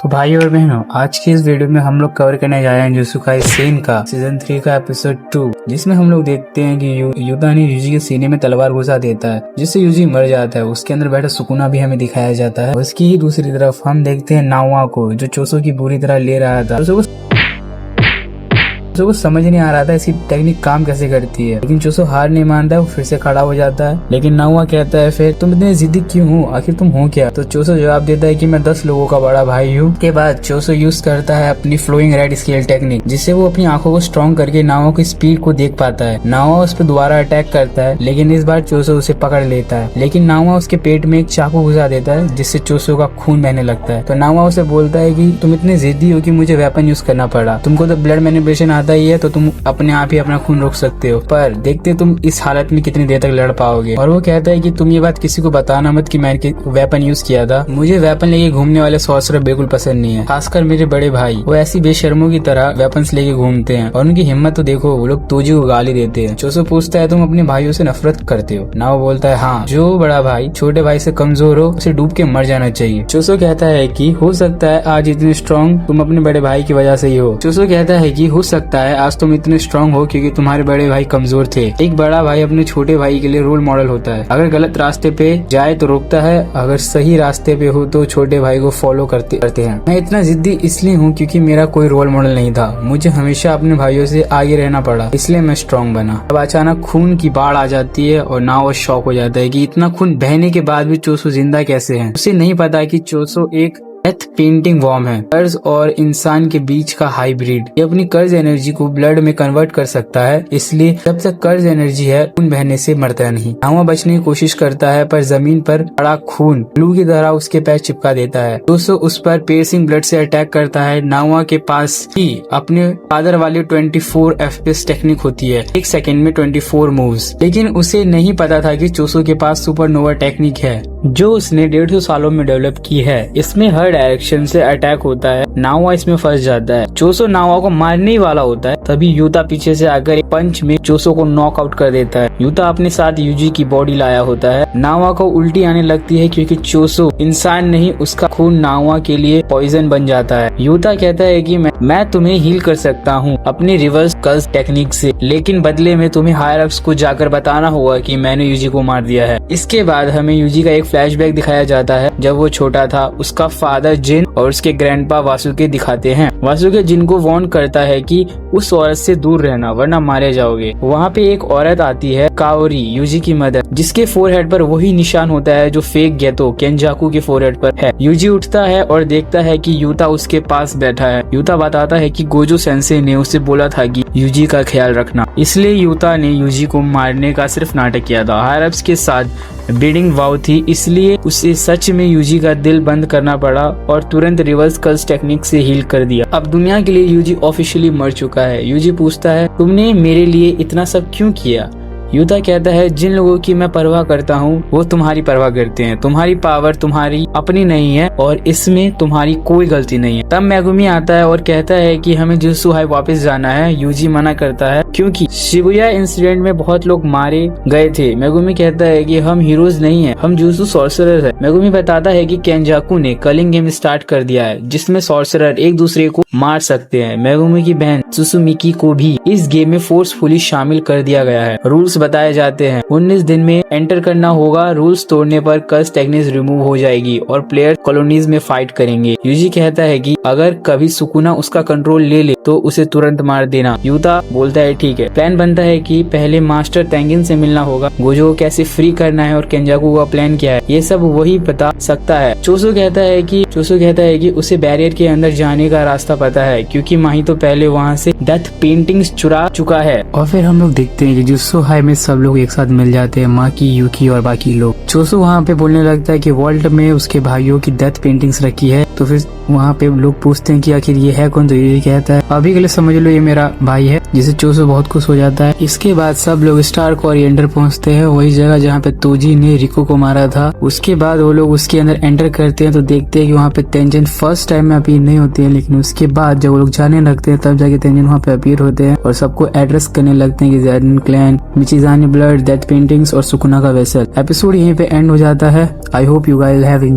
तो भाई और बहनों, आज की इस वीडियो में हम लोग कवर करने जा रहे हैं जुजुत्सु काइसेन का सीजन 3 का एपिसोड 2, जिसमें हम लोग देखते हैं कि युता ने यूजी के सीने में तलवार घुसा देता है, जिससे यूजी मर जाता है। उसके अंदर बैठा सुकुना भी हमें दिखाया जाता है। उसकी ही दूसरी तरफ हम देखते हैं नाओआ को, जो चोसो की बुरी तरह ले रहा था। चोसो को समझ नहीं आ रहा था इसकी टेक्निक काम कैसे करती है, लेकिन चोसो हार नहीं मानता है। वो फिर से खड़ा हो जाता है, लेकिन नाओआ कहता है फिर तुम इतने जिद्दी क्यों हो, आखिर तुम हो क्या। तो चोसो जवाब देता है कि मैं 10 लोगों का बड़ा भाई हूँ। के बाद चोसो यूज करता है अपनी फ्लोइंग रेड स्केल टेक्निक, जिससे वो अपनी आंखों को स्ट्रॉन्ग करके नाओआ की स्पीड को देख पाता है। नाओआ उस पर दोबारा अटैक करता है, लेकिन इस बार चोसो उसे पकड़ लेता है। लेकिन नाओआ उसके पेट में एक चाकू घुसा देता है, जिससे चोसो का खून बहने लगता है। तो नाओआ उसे बोलता है कि तुम इतने जिद्दी हो कि मुझे वेपन यूज करना पड़ा। तुमको तो ब्लड मैनिपुलेशन आता ही है, तो तुम अपने आप ही अपना खून रोक सकते हो, पर देखते तुम इस हालत में कितनी देर तक लड़ पाओगे। और वो कहता है कि तुम ये बात किसी को बताना मत कि मैंने वेपन यूज किया था। मुझे वेपन लेके घूमने वाले सॉर्सरर बिल्कुल पसंद नहीं है, खासकर मेरे बड़े भाई। वो ऐसी बेशर्मों की तरह वेपन्स लेके घूमते हैं, और उनकी हिम्मत तो देखो, वो लोग तोजी को गाली देते हैं। चोसो पूछता है तुम अपने भाइयों से नफरत करते हो। नाओ बोलता है हाँ, जो बड़ा भाई छोटे भाई से कमजोर हो उसे डूब के मर जाना चाहिए। चोसो कहता है कि हो सकता है आज इतने स्ट्रॉन्ग तुम अपने बड़े भाई की वजह से ही हो। चोसो कहता है कि हो सकता है आज तुम इतने स्ट्रॉन्ग हो क्योंकि तुम्हारे बड़े भाई कमजोर थे। एक बड़ा भाई अपने छोटे भाई के लिए रोल मॉडल होता है। अगर गलत रास्ते पे जाए तो रोकता है, अगर सही रास्ते पे हो तो छोटे भाई को फॉलो करते हैं। मैं इतना जिद्दी इसलिए हूँ क्योंकि मेरा कोई रोल मॉडल नहीं था। मुझे हमेशा अपने भाइयों से आगे रहना पड़ा, इसलिए मैं स्ट्रॉन्ग बना। अब अचानक खून की बाढ़ आ जाती है और नाओ शॉक हो जाता है कि इतना खून बहने के बाद भी चोसो जिंदा कैसे है। उसे नहीं पता कि चोसो एक डेथ पेंटिंग वॉर्म है, कर्ज और इंसान के बीच का हाइब्रिड। ये अपनी कर्ज एनर्जी को ब्लड में कन्वर्ट कर सकता है, इसलिए जब तक कर्ज एनर्जी है खून बहने से मरता नहीं। नाओआ बचने की कोशिश करता है, पर जमीन पर पड़ा खून ग्लू की तरह उसके पैर चिपका देता है। चोसो उस पर पियर्सिंग ब्लड से अटैक करता है। नाओआ के पास ही अपने फादर वाली 24 FPS टेक्निक होती है, 1 सेकेंड में 24 मूव्स, लेकिन उसे नहीं पता था कि चोसो के पास सुपरनोवा टेक्निक है, जो उसने 150 सालों में डेवलप की है। इसमें हर डायरेक्शन से अटैक होता है। नाओआ इसमें फंस जाता है। चोसो नाओआ को मारने ही वाला होता है, तभी युता पीछे से आकर एक पंच में चोसो को नॉकआउट कर देता है। युता अपने साथ यूजी की बॉडी लाया होता है। नाओआ को उल्टी आने लगती है क्योंकि चोसो इंसान नहीं, उसका खून नाओआ के लिए पॉइजन बन जाता है। युता कहता है कि मैं तुम्हें हील कर सकता हूँ अपनी रिवर्स कर्स टेक्निक से, लेकिन बदले में तुम्हें हायर अप्स को जाकर बताना होगा कि मैंने यूजी को मार दिया है। इसके बाद हमें यूजी का एक फ्लैशबैक दिखाया जाता है। जब वो छोटा था, उसका फादर जिन और उसके ग्रैंडपा वासुके दिखाते हैं। वासुके जिन को वार्न करता है कि उस औरत से दूर रहना वरना मारे जाओगे। वहाँ पे एक औरत आती है, काओरी, यूजी की मदर, जिसके फोरहेड पर वही निशान होता है जो फेक गेतो केंजाकू के फोरहेड पर है। यूजी उठता है और देखता है कि युता उसके पास बैठा है। युता बताता है कि गोजो सेंसे ने उसे बोला था कि यूजी का ख्याल रखना, इसलिए युता ने यूजी को मारने का सिर्फ नाटक किया था। हायर अप्स के साथ ब्रीडिंग वाव थी, इसलिए उसे सच में यूजी का दिल बंद करना पड़ा और तुरंत रिवर्स कर्स टेक्निक से हील कर दिया। अब दुनिया के लिए यूजी ऑफिशियली मर चुका है। यूजी पूछता है तुमने मेरे लिए इतना सब क्यों किया। युता कहता है जिन लोगों की मैं परवाह करता हूँ वो तुम्हारी परवाह करते हैं। तुम्हारी पावर तुम्हारी अपनी नहीं है और इसमें तुम्हारी कोई गलती नहीं है। तब मेगुमी आता है और कहता है कि हमें जुजुत्सु हाई वापस जाना है। यूजी मना करता है क्योंकि शिबुया इंसिडेंट में बहुत लोग मारे गए थे। मेगुमी कहता है कि हम हीरोज नहीं है, हम जुजुत्सु सॉर्सरर है। मेगुमी बताता है कि केंजाकू ने कलिंग गेम स्टार्ट कर दिया है, जिसमें सॉर्सरर एक दूसरे को मार सकते हैं। मेगुमी की बहन सुसुमिकी को भी इस गेम में फोर्सफुली शामिल कर दिया गया है। रूल्स बताए जाते हैं, 19 दिन में एंटर करना होगा। रूल्स तोड़ने पर कर्स टेक्निक रिमूव हो जाएगी और प्लेयर कॉलोनीज में फाइट करेंगे। यूजी कहता है कि अगर कभी सुकुना उसका कंट्रोल ले ले तो उसे तुरंत मार देना। युता बोलता है ठीक है। प्लान बनता है कि पहले मास्टर तेंगिन से मिलना होगा, गोजो को कैसे फ्री करना है और केंजाकू का प्लान क्या है ये सब वही बता सकता है। चोसो कहता है कि उसे बैरियर के अंदर जाने का रास्ता पता है, क्योंकि माही तो पहले वहाँ से डेथ पेंटिंग्स चुरा चुका है। और फिर हम लोग देखते हैं कि जुजुत्सु हाई में सब लोग एक साथ मिल जाते हैं, माकी, यूकी और बाकी लोग। चोसो वहाँ पे बोलने लगता है कि वॉल्ट में उसके भाइयों की डेथ पेंटिंग्स रखी है। तो फिर वहाँ पे लोग पूछते हैं कि आखिर ये है कौन। तो ये कहता है अभी के लिए समझ लो ये मेरा भाई है, जिसे चोसो बहुत खुश हो जाता है। इसके बाद सब लोग स्टार्क ओरिएंटर पहुँचते हैं, वही जगह जहाँ पे तोजी ने रिको को मारा था। उसके बाद वो लोग उसके अंदर एंटर करते हैं तो देखते हैं कि वहाँ पे तेंजन फर्स्ट टाइम में अपीयर नहीं होती है, लेकिन उसके बाद जब वो लोग जाने लगते हैं तब जाके तेंजन वहाँ पे अपीयर होते हैं और सबको एड्रेस करने लगते हैं कि Zenin clan, Michizane blood, death paintings और सुकुना का वेसल। एपिसोड यहीं पे एंड हो जाता है। I hope you guys have enjoyed.